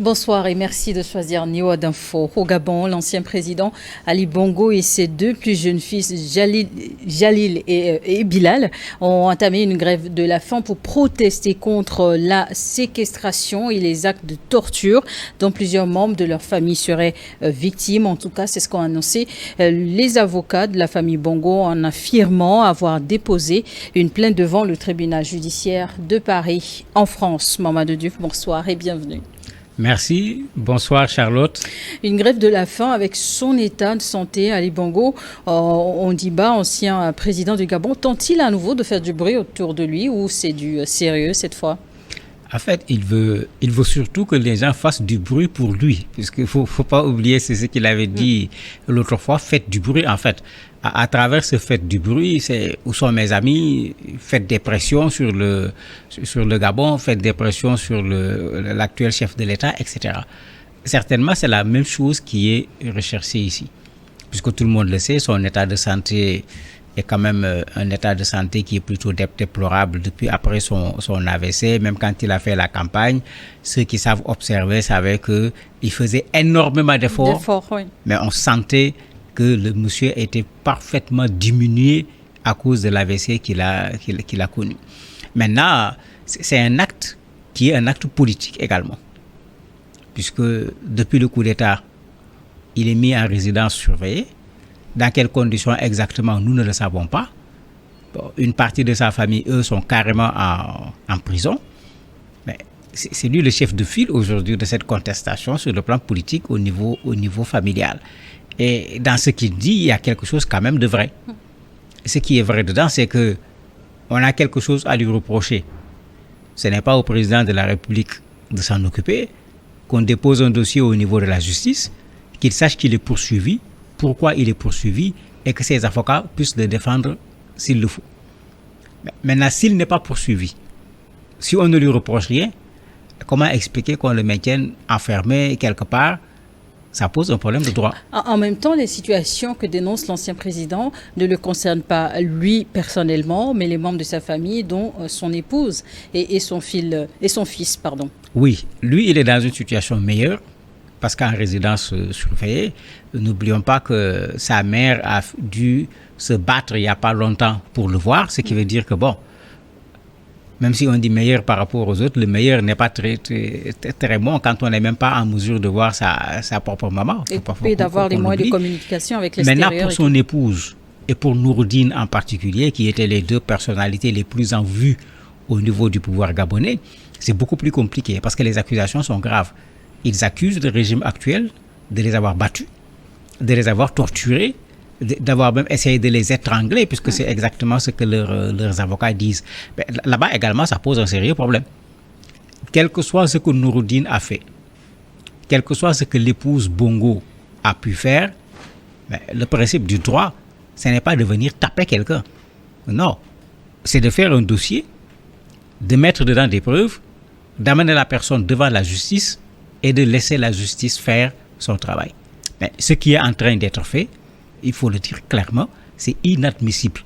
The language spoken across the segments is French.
Bonsoir et merci de choisir Niwa d'Info. Au Gabon, l'ancien président Ali Bongo et ses deux plus jeunes fils, Jalil et Bilal, ont entamé une grève de la faim pour protester contre la séquestration et les actes de torture dont plusieurs membres de leur famille seraient victimes. En tout cas, c'est ce qu'ont annoncé les avocats de la famille Bongo en affirmant avoir déposé une plainte devant le tribunal judiciaire de Paris en France. Mamadou Diouf, bonsoir et bienvenue. Merci. Bonsoir Charlotte. Une grève de la faim avec son état de santé. Ali Bongo, Ondimba, ancien président du Gabon, tente-t-il à nouveau de faire du bruit autour de lui ou c'est du sérieux cette fois? En fait, il veut surtout que les gens fassent du bruit pour lui. Puisqu'il ne faut pas oublier, c'est ce qu'il avait dit l'autre fois, faites du bruit en fait. À travers ce fait du bruit, c'est où sont mes amis, faites des pressions sur le Gabon, faites des pressions sur l'actuel chef de l'État, etc. Certainement, c'est la même chose qui est recherchée ici. Puisque tout le monde le sait, son état de santé est quand même un état de santé qui est plutôt déplorable depuis après son AVC. Même quand il a fait la campagne, ceux qui savent observer savaient qu'il faisait énormément d'efforts, oui. Mais on sentait que le monsieur était parfaitement diminué à cause de l'AVC qu'il a connu. Maintenant, c'est un acte qui est un acte politique également. Puisque depuis le coup d'État, il est mis en résidence surveillée. Dans quelles conditions exactement, nous ne le savons pas. Bon, une partie de sa famille, eux, sont carrément en prison. Mais c'est lui le chef de file aujourd'hui de cette contestation sur le plan politique au niveau familial. Et dans ce qu'il dit, il y a quelque chose quand même de vrai. Ce qui est vrai dedans, c'est que on a quelque chose à lui reprocher. Ce n'est pas au président de la République de s'en occuper, qu'on dépose un dossier au niveau de la justice, qu'il sache qu'il est poursuivi, pourquoi il est poursuivi, et que ses avocats puissent le défendre s'il le faut. Maintenant, s'il n'est pas poursuivi, si on ne lui reproche rien, comment expliquer qu'on le maintienne enfermé quelque part? Ça pose un problème de droit. En même temps, les situations que dénonce l'ancien président ne le concernent pas lui personnellement, mais les membres de sa famille, dont son épouse et son fils. Oui, lui, il est dans une situation meilleure, parce qu'en résidence surveillée, n'oublions pas que sa mère a dû se battre il n'y a pas longtemps pour le voir, ce qui veut dire que bon, même si on dit meilleur par rapport aux autres, le meilleur n'est pas très bon quand on n'est même pas en mesure de voir sa propre maman. Et puis d'avoir les moyens de communication avec l'extérieur. Maintenant, pour son épouse et pour Nouroudine en particulier, qui étaient les deux personnalités les plus en vue au niveau du pouvoir gabonais, c'est beaucoup plus compliqué parce que les accusations sont graves. Ils accusent le régime actuel de les avoir battus, de les avoir torturés, d'avoir même essayé de les étrangler, puisque c'est exactement ce que leurs avocats disent. Mais là-bas également, ça pose un sérieux problème. Quel que soit ce que Nouroudine a fait, quel que soit ce que l'épouse Bongo a pu faire, le principe du droit, ce n'est pas de venir taper quelqu'un. Non, c'est de faire un dossier, de mettre dedans des preuves, d'amener la personne devant la justice et de laisser la justice faire son travail. Mais ce qui est en train d'être fait, il faut le dire clairement, c'est inadmissible.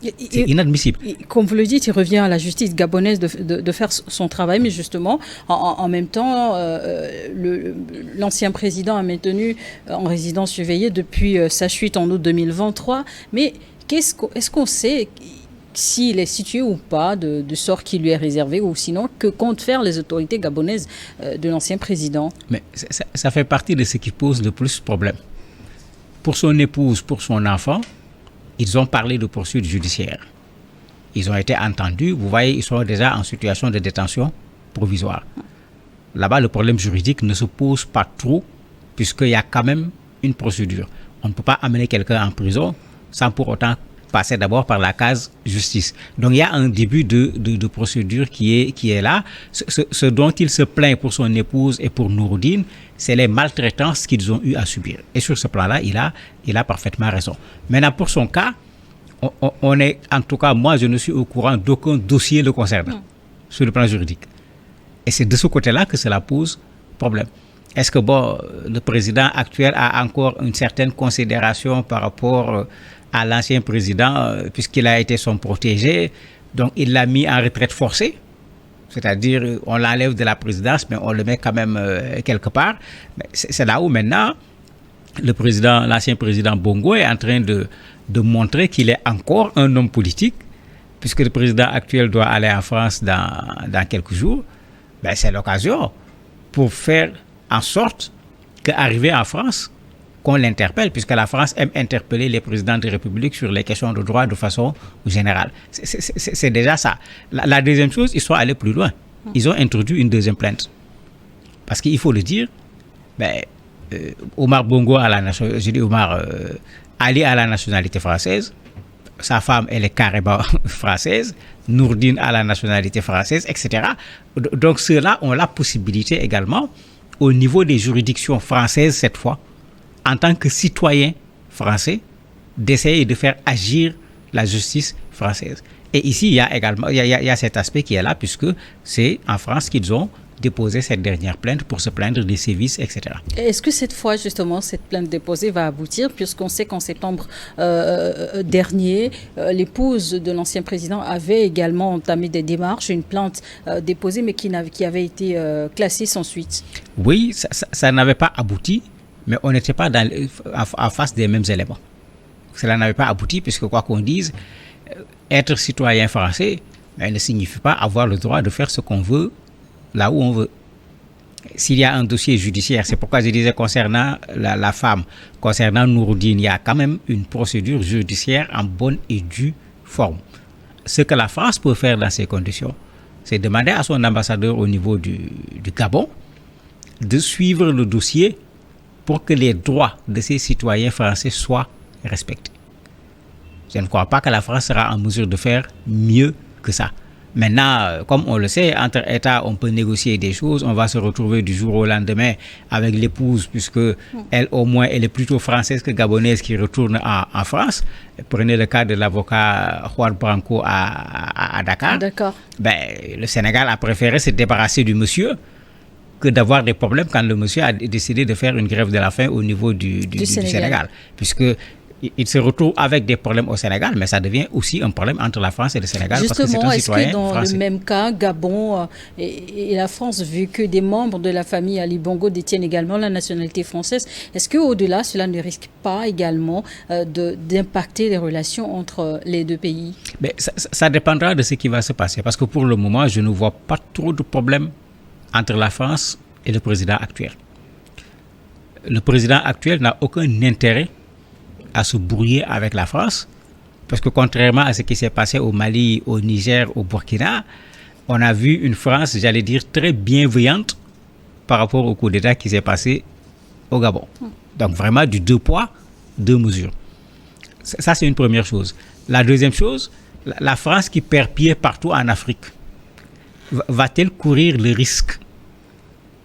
C'est inadmissible. Comme vous le dites, il revient à la justice gabonaise de faire son travail, mais justement, en même temps, l'ancien président a maintenu en résidence surveillée depuis sa chute en août 2023. Mais est-ce qu'on sait s'il est situé ou pas du sort qui lui est réservé, ou sinon, que comptent faire les autorités gabonaises de l'ancien président? Mais ça fait partie de ce qui pose le plus de problème. Pour son épouse, pour son enfant, ils ont parlé de poursuites judiciaires. Ils ont été entendus. Vous voyez, ils sont déjà en situation de détention provisoire. Là-bas, le problème juridique ne se pose pas trop, puisqu'il y a quand même une procédure. On ne peut pas amener quelqu'un en prison sans pour autant passer d'abord par la case justice. Donc, il y a un début de procédure qui est là. Ce dont il se plaint pour son épouse et pour Nouroudine, c'est les maltraitances qu'ils ont eu à subir. Et sur ce plan-là, il a parfaitement raison. Maintenant, pour son cas, on est, en tout cas, moi, je ne suis au courant d'aucun dossier le concernant sur le plan juridique. Et c'est de ce côté-là que cela pose problème. Est-ce que, le président actuel a encore une certaine considération par rapport à l'ancien président, puisqu'il a été son protégé, donc il l'a mis en retraite forcée? C'est-à-dire, on l'enlève de la présidence, mais on le met quand même quelque part. C'est là où maintenant, l'ancien président Bongo est en train de montrer qu'il est encore un homme politique, puisque le président actuel doit aller en France dans quelques jours. C'est l'occasion pour faire en sorte qu'arrivé en France, qu'on l'interpelle, puisque la France aime interpeller les présidents de République sur les questions de droit de façon générale. C'est déjà ça. La deuxième chose, ils sont allés plus loin. Ils ont introduit une deuxième plainte. Parce qu'il faut le dire, Omar Bongo a la nationalité française. Sa femme, elle est carrément française. Nourdine a la nationalité française, etc. Donc ceux-là ont la possibilité également, au niveau des juridictions françaises cette fois, en tant que citoyen français, d'essayer de faire agir la justice française. Et ici, il y a également il y a cet aspect qui est là, puisque c'est en France qu'ils ont déposé cette dernière plainte pour se plaindre des sévices, etc. Est-ce que cette fois, justement, cette plainte déposée va aboutir, puisqu'on sait qu'en septembre dernier, l'épouse de l'ancien président avait également entamé des démarches, une plainte déposée, mais qui avait été classée sans suite? Oui, ça n'avait pas abouti, mais on n'était pas en face des mêmes éléments. Cela n'avait pas abouti, puisque quoi qu'on dise, être citoyen français ne signifie pas avoir le droit de faire ce qu'on veut là où on veut. S'il y a un dossier judiciaire, c'est pourquoi je disais concernant la femme, concernant Nouroudine, il y a quand même une procédure judiciaire en bonne et due forme. Ce que la France peut faire dans ces conditions, c'est demander à son ambassadeur au niveau du Gabon de suivre le dossier pour que les droits de ces citoyens français soient respectés. Je ne crois pas que la France sera en mesure de faire mieux que ça. Maintenant, comme on le sait, entre États, on peut négocier des choses. On va se retrouver du jour au lendemain avec l'épouse, puisque elle, au moins, elle est plutôt française que gabonaise qui retourne en France. Prenez le cas de l'avocat Juan Branco à Dakar. D'accord. Le Sénégal a préféré se débarrasser du monsieur que d'avoir des problèmes quand le monsieur a décidé de faire une grève de la faim au niveau du Sénégal. Puisque il se retrouve avec des problèmes au Sénégal, mais ça devient aussi un problème entre la France et le Sénégal. Justement, parce que c'est un citoyen dans français. le même cas, Gabon et la France, vu que des membres de la famille Ali Bongo détiennent également la nationalité française, est-ce qu'au-delà, cela ne risque pas également d'impacter les relations entre les deux pays? Ça dépendra de ce qui va se passer, parce que pour le moment, je ne vois pas trop de problèmes entre la France et le président actuel. Le président actuel n'a aucun intérêt à se brouiller avec la France, parce que contrairement à ce qui s'est passé au Mali, au Niger, au Burkina, on a vu une France, j'allais dire, très bienveillante par rapport au coup d'État qui s'est passé au Gabon. Donc vraiment du 2 poids, 2 mesures. Ça, c'est une première chose. La deuxième chose, la France qui perd pied partout en Afrique, va-t-elle courir le risque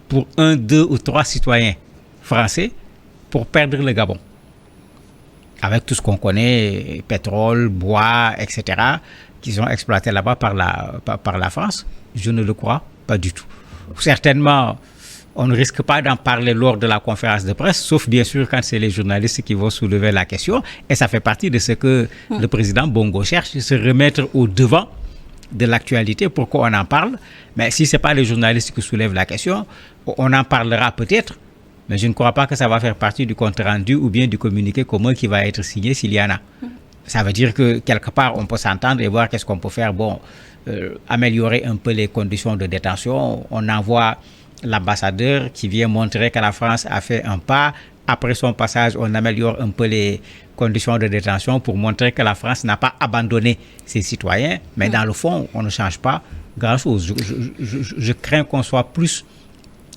pour 1, 2 ou 3 citoyens français pour perdre le Gabon? Avec tout ce qu'on connaît, pétrole, bois, etc., qui sont exploités là-bas par la France, je ne le crois pas du tout. Certainement, on ne risque pas d'en parler lors de la conférence de presse, sauf bien sûr quand c'est les journalistes qui vont soulever la question. Et ça fait partie de ce que le président Bongo cherche, se remettre au devant de l'actualité pour qu'on en parle. Mais si ce n'est pas les journalistes qui soulèvent la question, on en parlera peut-être. Mais je ne crois pas que ça va faire partie du compte rendu ou bien du communiqué commun qui va être signé s'il y en a. Ça veut dire que quelque part, on peut s'entendre et voir qu'est-ce qu'on peut faire. Améliorer un peu les conditions de détention. On envoie l'ambassadeur qui vient montrer que la France a fait un pas. Après son passage, on améliore un peu les conditions de détention pour montrer que la France n'a pas abandonné ses citoyens. Mais dans le fond, on ne change pas grand-chose. Je crains qu'on soit plus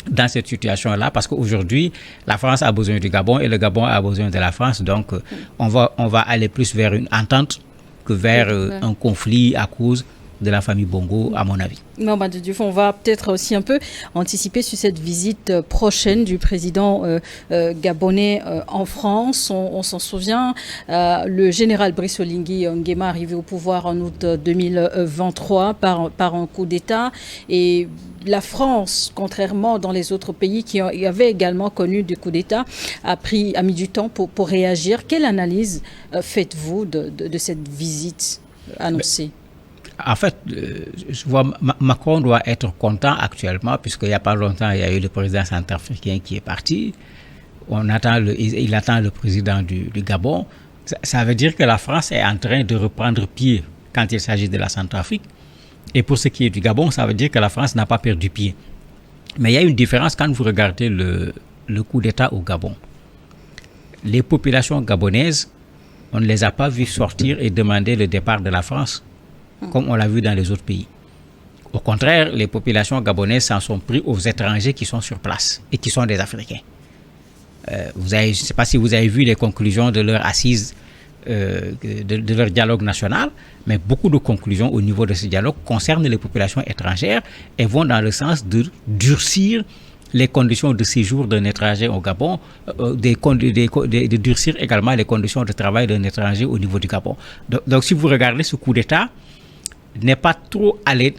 dans cette situation-là, parce qu'aujourd'hui, la France a besoin du Gabon et le Gabon a besoin de la France. Donc, on va aller plus vers une entente que vers un conflit à cause de la famille Bongo, à mon avis. Mamadou Diouf, on va peut-être aussi un peu anticiper sur cette visite prochaine du président gabonais en France. On s'en souvient, le général Brice Oligui Nguema arrivé au pouvoir en août 2023 par un coup d'État. Et la France, contrairement dans les autres pays qui avaient également connu des coups d'État, a mis du temps pour réagir. Quelle analyse faites-vous de cette visite annoncée? En fait, je vois Macron doit être content actuellement, puisqu'il n'y a pas longtemps, il y a eu le président centrafricain qui est parti. Il attend le président du Gabon. Ça veut dire que la France est en train de reprendre pied quand il s'agit de la Centrafrique. Et pour ce qui est du Gabon, ça veut dire que la France n'a pas perdu pied. Mais il y a une différence quand vous regardez le coup d'État au Gabon. Les populations gabonaises, on ne les a pas vues sortir et demander le départ de la France, comme on l'a vu dans les autres pays. Au contraire, les populations gabonaises s'en sont pris aux étrangers qui sont sur place et qui sont des Africains. Je ne sais pas si vous avez vu les conclusions de leur assise, de leur dialogue national, mais beaucoup de conclusions au niveau de ce dialogue concernent les populations étrangères et vont dans le sens de durcir les conditions de séjour d'un étranger au Gabon, de durcir également les conditions de travail d'un étranger au niveau du Gabon. Donc si vous regardez ce coup d'État, n'est pas trop allé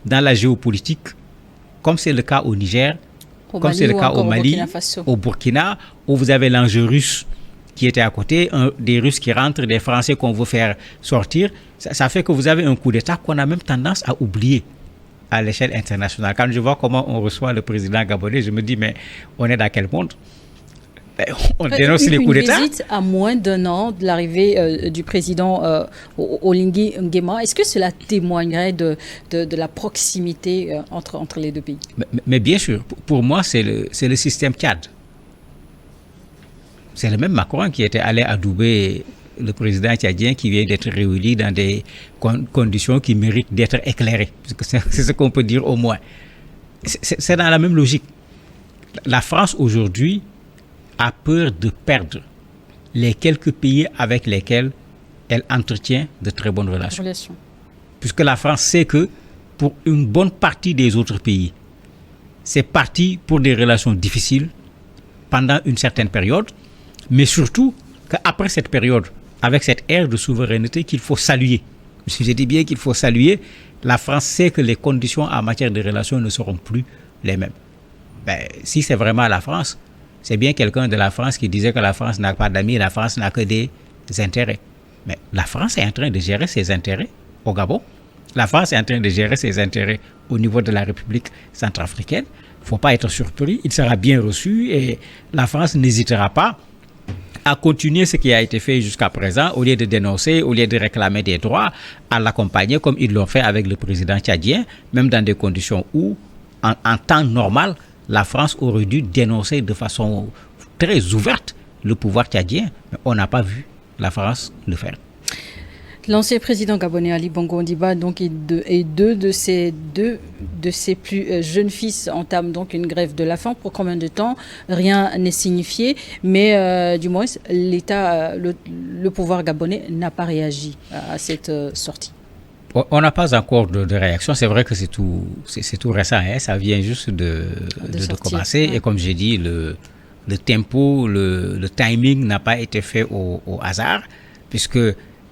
dans la géopolitique, comme c'est le cas au Niger, comme c'est le cas au Mali, au Burkina, où vous avez l'enjeu russe qui était à côté, des Russes qui rentrent, des Français qu'on veut faire sortir. Ça fait que vous avez un coup d'État qu'on a même tendance à oublier à l'échelle internationale. Quand je vois comment on reçoit le président gabonais, je me dis, mais on est dans quel monde? On dénonce les coups d'État. Une visite à moins d'1 an de l'arrivée du président Oligui Nguema, est-ce que cela témoignerait de la proximité entre les deux pays? Mais bien sûr, pour moi, c'est le système Tchad. C'est le même Macron qui était allé adouber le président tchadien qui vient d'être réélu dans des conditions qui méritent d'être éclairées. C'est ce qu'on peut dire au moins. C'est dans la même logique. La France aujourd'hui a peur de perdre les quelques pays avec lesquels elle entretient de très bonnes relations. Puisque la France sait que pour une bonne partie des autres pays, c'est parti pour des relations difficiles pendant une certaine période, mais surtout qu'après cette période, avec cette ère de souveraineté qu'il faut saluer, je dis bien qu'il faut saluer, la France sait que les conditions en matière de relations ne seront plus les mêmes. Si c'est vraiment la France, c'est bien quelqu'un de la France qui disait que la France n'a pas d'amis, la France n'a que des intérêts. Mais la France est en train de gérer ses intérêts au Gabon. La France est en train de gérer ses intérêts au niveau de la République centrafricaine. Il ne faut pas être surpris, il sera bien reçu et la France n'hésitera pas à continuer ce qui a été fait jusqu'à présent, au lieu de dénoncer, au lieu de réclamer des droits, à l'accompagner comme ils l'ont fait avec le président tchadien, même dans des conditions où, en temps normal, la France aurait dû dénoncer de façon très ouverte le pouvoir tchadien, mais on n'a pas vu la France le faire. L'ancien président gabonais Ali Bongo Ondimba et deux de ses plus jeunes fils entament donc une grève de la faim. Pour combien de temps? Rien n'est signifié, mais du moins l'État, le pouvoir gabonais n'a pas réagi à cette sortie. On n'a pas encore de réaction. C'est vrai que c'est tout récent. Hein. Ça vient juste de commencer. Ouais. Et comme j'ai dit, le tempo, le timing n'a pas été fait au hasard, puisque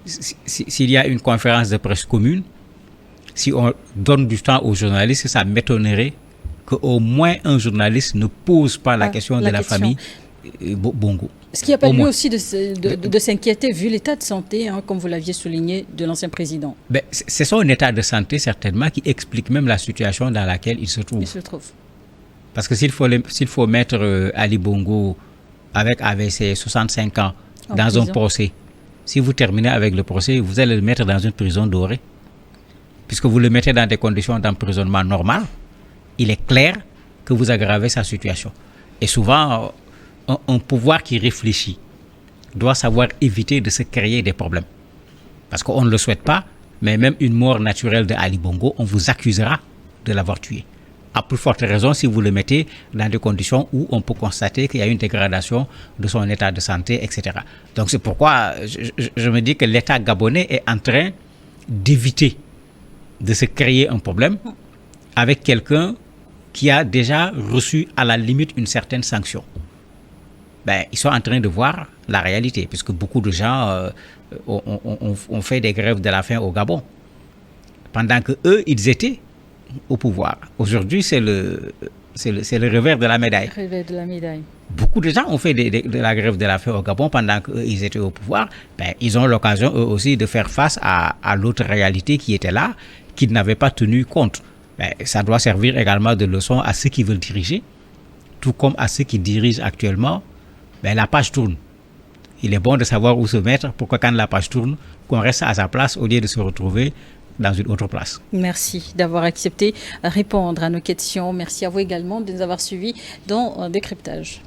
s'il y a une conférence de presse commune, si on donne du temps aux journalistes, ça m'étonnerait qu'au moins un journaliste ne pose pas la question de la famille Bongo. Est-ce qu'il n'y a pas lieu aussi de s'inquiéter vu l'état de santé, hein, comme vous l'aviez souligné, de l'ancien président? C'est son état de santé certainement qui explique même la situation dans laquelle il se trouve. Parce que s'il faut mettre Ali Bongo avec ses 65 ans dans un procès, si vous terminez avec le procès, vous allez le mettre dans une prison dorée. Puisque vous le mettez dans des conditions d'emprisonnement normales, il est clair que vous aggravez sa situation. Et souvent, un pouvoir qui réfléchit doit savoir éviter de se créer des problèmes. Parce qu'on ne le souhaite pas, mais même une mort naturelle de Ali Bongo, on vous accusera de l'avoir tué. À plus forte raison si vous le mettez dans des conditions où on peut constater qu'il y a une dégradation de son état de santé, etc. Donc c'est pourquoi je me dis que l'État gabonais est en train d'éviter de se créer un problème avec quelqu'un qui a déjà reçu à la limite une certaine sanction. Ils sont en train de voir la réalité, puisque beaucoup de gens ont fait des grèves de la faim au Gabon, pendant que eux, ils étaient au pouvoir. Aujourd'hui, c'est le revers de la médaille. Le revers de la médaille. beaucoup de gens ont fait de la grève de la faim au Gabon pendant qu'ils étaient au pouvoir. Ben, ils ont l'occasion eux aussi de faire face à l'autre réalité qui était là, qu'ils n'avaient pas tenu compte. Ben, ça doit servir également de leçon à ceux qui veulent diriger, tout comme à ceux qui dirigent actuellement. Ben, la page tourne. Il est bon de savoir où se mettre pour que quand la page tourne, qu'on reste à sa place au lieu de se retrouver dans une autre place. Merci d'avoir accepté de répondre à nos questions. Merci à vous également de nous avoir suivis dans Décryptage.